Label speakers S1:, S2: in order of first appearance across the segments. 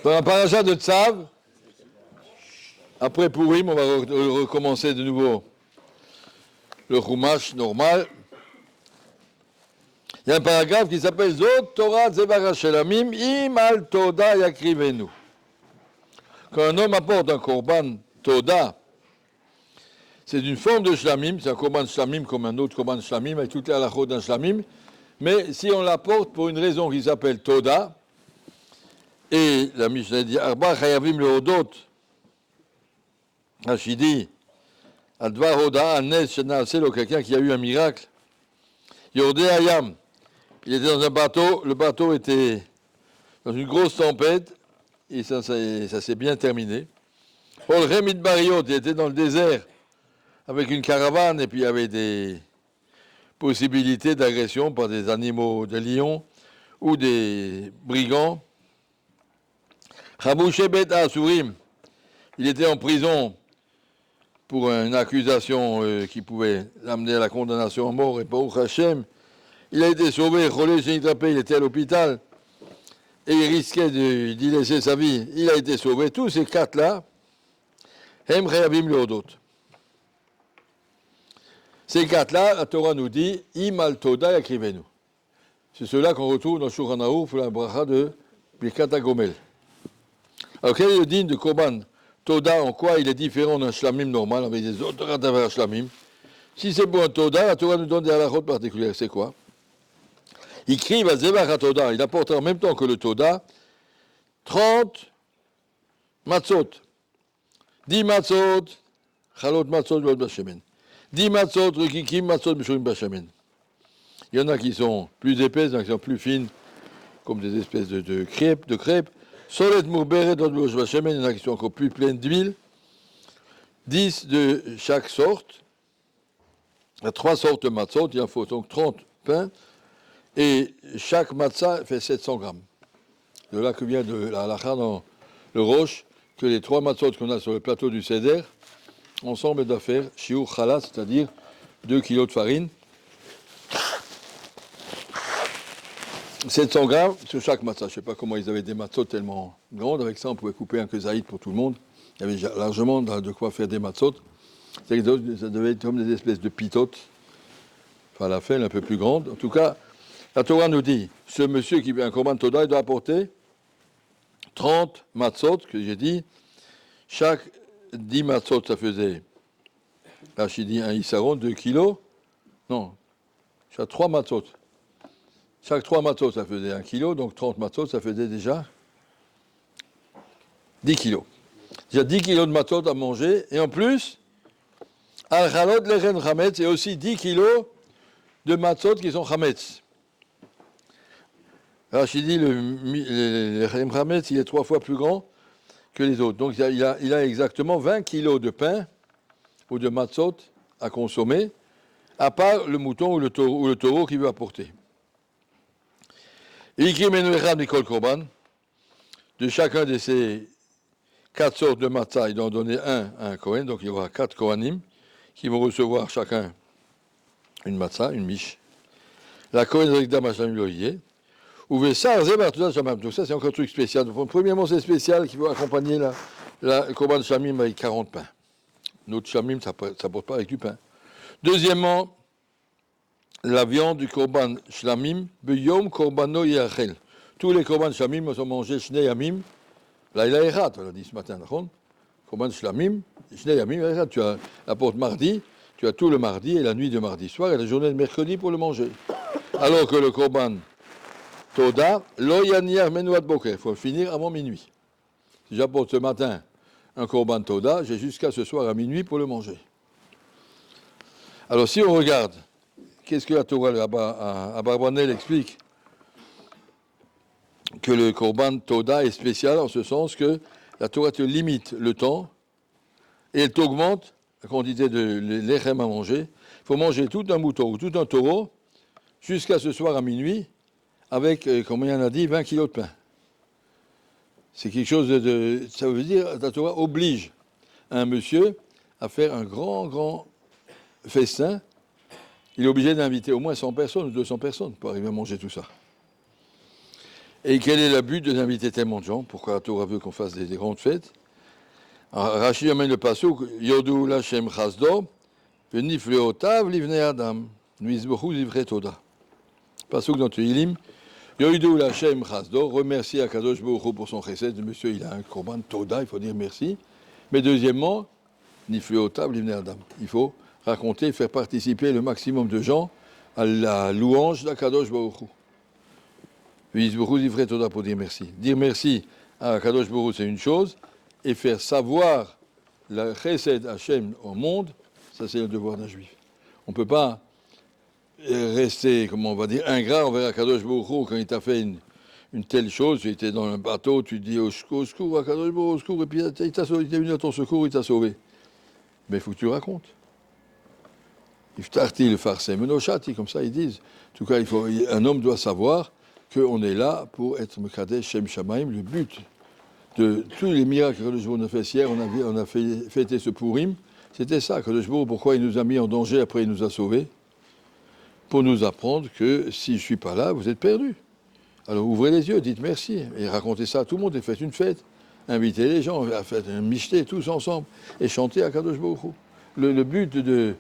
S1: Dans la paracha de Tzav, après Purim, on va recommencer de nouveau le Chumash normal. Il y a un paragraphe qui s'appelle Zot Torah Zevara Shelamim Im al Toda Yakrivenu. Quand un homme apporte un korban Toda, c'est une forme de shlamim, c'est un korban shlamim comme un autre korban shlamim, avec toutes les halachot d'un shlamim, mais si on l'apporte pour une raison qui s'appelle Toda, et la Mishnah dit Arba Chayavim Leodot, Hachidi, Advar Hoda, Anes, Shena, c'est quelqu'un qui a eu un miracle. Yordé Ayam, il était dans un bateau, le bateau était dans une grosse tempête, et ça s'est bien terminé. Paul Remit Bariot, il était dans le désert, avec une caravane, et puis il y avait des possibilités d'agression par des animaux, des lions, ou des brigands. Chabouché Bet Asurim, il était en prison pour une accusation qui pouvait l'amener à la condamnation à mort, et Baruch Hashem, il a été sauvé, Cholé Shenitrapé, il était à l'hôpital, et il risquait d'y laisser sa vie. Il a été sauvé. Tous ces quatre-là, Hem Chayavim Leodot. Ces quatre-là, la Torah nous dit, Imal Toda Yakrivenu. C'est ceux-là qu'on retrouve dans Shulchan Aruch, la bracha de Birkat HaGomel. Alors, quel est le digne de Korban Toda, en quoi il est différent d'un shlamim normal, avec des autres radavers shlamim? Si c'est pour un Toda, la Torah nous donne des halachot particulières. C'est quoi? Il crie à Zevach Toda, il apporte en même temps que le Toda 30 matzot. 10 matzot, chalot matzot, vod bashemen. 10 matzot, rikikim matzot, beshurim bashemen. Il y en a qui sont plus épaisses, il y en a qui sont plus fines, comme des espèces de crêpes. Solet mourberet, vod bashemen, il y en a qui sont encore plus pleines d'huile. 10 de chaque sorte. Il y a 3 sortes de matzot, il en faut donc 30 pains. Et chaque matzah fait 700 grammes. De là que vient de la halakha dans le Rosh, que les 3 matzot qu'on a sur le plateau du Seder, ensemble doivent faire shiur chalas, c'est-à-dire 2 kilos de farine. 700 grammes sur chaque matzah. Je ne sais pas comment ils avaient des matzot tellement grandes. Avec ça, on pouvait couper un kezaïd pour tout le monde. Il y avait largement de quoi faire des matzot. Ça devait être comme des espèces de pitotes. Enfin, la fête un peu plus grande. En tout cas, la Torah nous dit, ce monsieur qui fait un korban Toda, il doit apporter 30 matzot, que j'ai dit. Chaque 10 matzot, ça faisait, là j'ai dit un issaron, 2 kilos. Non, chaque 3 matzot. Chaque 3 matzot, ça faisait 1 kilo, donc 30 matzot, ça faisait déjà 10 kilos. Déjà 10 kilos de matzot à manger, et en plus, al-chalot lechen chametz, et aussi 10 kilos de matzot qui sont chametz. Rachidi, le Chametz, il est 3 fois plus grand que les autres. Donc il a exactement 20 kilos de pain ou de matzot à consommer, à part le mouton ou le taureau qu'il veut apporter. De chacun de ces 4 sortes de matzah, il doit en donner un à un Kohen, donc il y aura 4 Kohanim qui vont recevoir chacun une matzah, une miche. La Kohen Rekdam Hashem Lohiye. Donc ça, c'est encore un truc spécial. Premièrement, c'est spécial qu'il faut accompagner le korban shamim avec 40 pains. Notre shamim, ça ne porte pas avec du pain. Deuxièmement, la viande du korban shlamim, beyom korbano yachel. Tous les korban shamim sont mangés shnei yamim. Là, il a errat, on l'a dit ce matin. Korban shlamim, shnei yamim, tu apportes mardi, tu as tout le mardi et la nuit de mardi soir et la journée de mercredi pour le manger. Alors que le korban Toda, lo yaniyar menuat boker, il faut finir avant minuit. Si j'apporte ce matin un korban Toda, j'ai jusqu'à ce soir à minuit pour le manger. Alors si on regarde, qu'est-ce que la Torah à Barbanel explique? Que le korban Toda est spécial en ce sens que la Torah te limite le temps et elle t'augmente la quantité de lechem à manger. Il faut manger tout un mouton ou tout un taureau jusqu'à ce soir à minuit, avec, comme on a dit, 20 kilos de pain. C'est quelque chose de... Ça veut dire, la Torah oblige un monsieur à faire un grand festin. Il est obligé d'inviter au moins 100 personnes ou 200 personnes pour arriver à manger tout ça. Et quel est le but d'inviter tellement de gens? Pourquoi la Torah veut qu'on fasse des grandes fêtes? Rachid amène le pasuk Yodu Lashem Chasdo, Venifleotav Livnei Adam, Nuizbohu Livrei Toda. Pasuk dans Tehillim, Yodu Lashem Chasdo, remercie Akadosh Baruch Hu pour son chesed. Monsieur, il a un korban Toda, il faut dire merci. Mais deuxièmement, Nifleotav Livnei Adam. Il faut raconter, faire participer le maximum de gens à la louange d'Akadosh Baruch Hu. Nuizbohu Livrei Toda pour dire merci. Dire merci à Akadosh Baruch Hu, c'est une chose. Et faire savoir la chesed Hashem au monde, ça c'est le devoir d'un juif. On ne peut pas rester, comment on va dire, ingrat envers Akadosh Baruch Hu quand il t'a fait une telle chose. Tu étais dans un bateau, tu dis au secours, Akadosh Baruch Hu, au secours, et puis il est venu à ton secours, il t'a sauvé. Mais il faut que tu racontes. Iftarti le farse menoshati, comme ça ils disent. En tout cas, un homme doit savoir qu'on est là pour être Mekadesh Shem Shamaim, le but de tous les miracles que le jour a fait hier, on a fêté ce Purim, c'était ça, que le jour, pourquoi il nous a mis en danger, après il nous a sauvés, pour nous apprendre que si je ne suis pas là, vous êtes perdus. Alors ouvrez les yeux, dites merci, et racontez ça à tout le monde, et faites une fête, invitez les gens, faites un michté tous ensemble, et chantez à Kadosh Baruch Hu. Le but de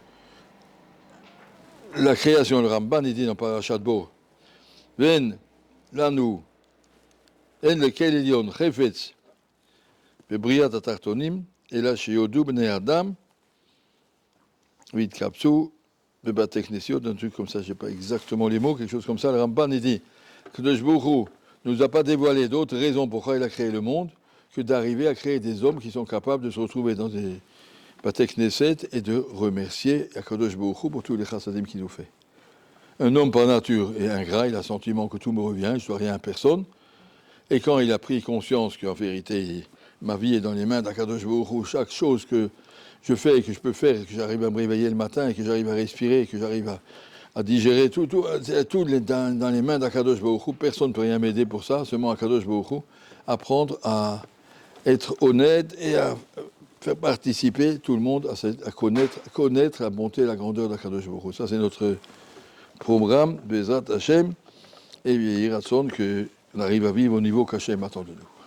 S1: la création, le Ramban, il dit dans Parashat Bo, Ven, Lanu, En lequel Elion, Chefetz, Bebriat Atartonim, et là chez Yodu Bnei Adam, Vit Kapsu, Bebate Knesiot, un truc comme ça, je n'ai pas exactement les mots, quelque chose comme ça. Le Ramban il dit que Kadosh Baruch Hu ne nous a pas dévoilé d'autres raisons pourquoi il a créé le monde que d'arriver à créer des hommes qui sont capables de se retrouver dans des Bate Knesset et de remercier Kadosh Baruch Hu pour tous les chassadim qu'il nous fait. Un homme par nature est ingrat, il a le sentiment que tout me revient, je ne dois rien à personne. Et quand il a pris conscience qu'en vérité, ma vie est dans les mains d'Akadosh Baruch Hu, chaque chose que je fais et que je peux faire, et que j'arrive à me réveiller le matin, et que j'arrive à respirer, et que j'arrive à digérer, tout dans les mains d'Akadosh Baruch Hu, personne ne peut rien m'aider pour ça, seulement Akadosh Baruch Hu, apprendre à être honnête et à faire participer tout le monde à connaître la bonté et la grandeur d'Akadosh Baruch Hu. Ça, c'est notre programme, Bezrat Hashem, et il y a qu'on arrive à vivre au niveau qu'Hashem attend de nous.